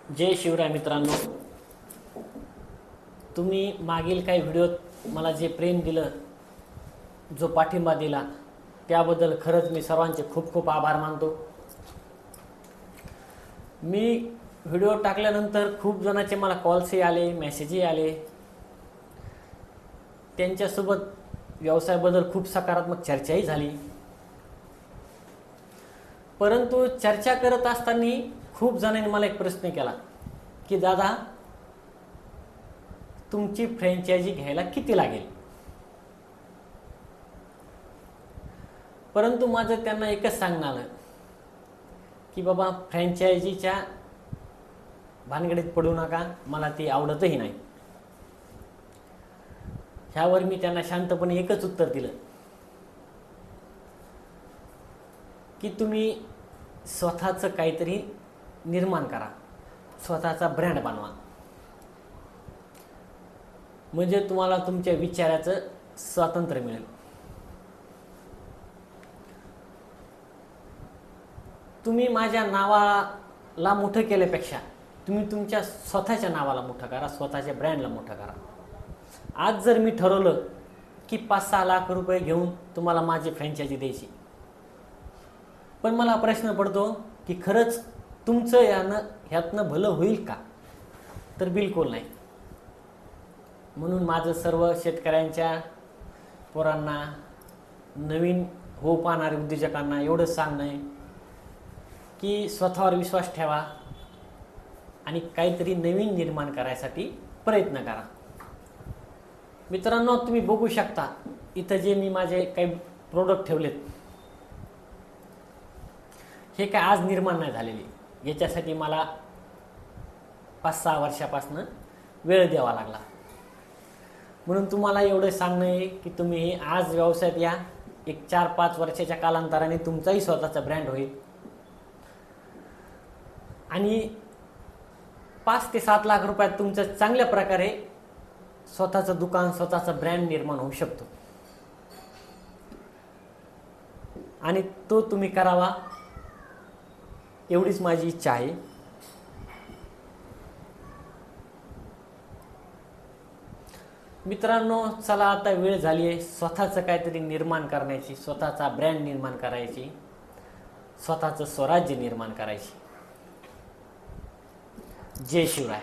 जय शिवराय मित्रांनो, तुम्ही मागील काही व्हिडिओत मला जे प्रेम दिलं, जो पाठिंबा दिला, त्याबद्दल खरंच मी सर्वांचे खूप खूप आभार मानतो. मी व्हिडिओ टाकल्यानंतर खूप जणांचे मला कॉल्सही आले, मेसेजही आले. त्यांच्यासोबत व्यवसायाबद्दल खूप सकारात्मक चर्चाही झाली. परंतु चर्चा करत असताना खूप जणांनी मला एक प्रश्न केला की दादा, तुमची फ्रँचायझी घ्यायला किती लागेल? परंतु माझं त्यांना एकच सांगणं आलं की बाबा, फ्रँचायझीच्या भानगडीत पडू नका, मला ती आवडतही नाही. ह्यावर मी त्यांना शांतपणे एकच उत्तर दिलं की तुम्ही स्वतःचं काहीतरी निर्माण करा, स्वतःचा ब्रँड बनवा, म्हणजे तुम्हाला तुमच्या विचाराचं स्वातंत्र्य मिळेल. तुम्ही माझ्या नावाला मोठं केल्यापेक्षा तुम्ही तुमच्या स्वतःच्या नावाला मोठं करा, स्वतःच्या ब्रँडला मोठं करा. आज जर मी ठरवलं की 5-6 लाख रुपये घेऊन तुम्हाला माझी फ्रँचायझी द्यायची, पण मला प्रश्न पडतो की खरंच तुमचं ह्यातनं भलं होईल का? तर बिलकुल नाही. म्हणून माझं सर्व शेतकऱ्यांच्या पोरांना, नवीन हो पाहणाऱ्या उद्योजकांना एवढंच सांगणं आहे की स्वतःवर विश्वास ठेवा आणि काहीतरी नवीन निर्माण करायसाठी प्रयत्न करा. मित्रांनो, तुम्ही बघू शकता इथं जे मी माझे काही प्रोडक्ट ठेवलेत, हे काय आज निर्माण नाही झालेले. याच्यासाठी मला 5-6 वर्षापासून वेळ द्यावा लागला. म्हणून तुम्हाला एवढं सांगणं आहे की तुम्ही आज व्यवसायात या, एक 4-5 वर्षाच्या कालांतराने तुमचाही स्वतःचा ब्रँड होईल आणि 5 ते 7 लाख रुपयात तुमचं चांगल्या प्रकारे स्वतःचं दुकान, स्वतःचा ब्रँड निर्माण होऊ शकतो. आणि तो तुम्ही करावा, एवढीच माझी इच्छा आहे. मित्रांनो, चला आता वेळ झाली आहे स्वतःचं काहीतरी निर्माण करण्याची, स्वतःचा ब्रँड निर्माण करायची, स्वतःचं स्वराज्य निर्माण करायची. जय शिवराय.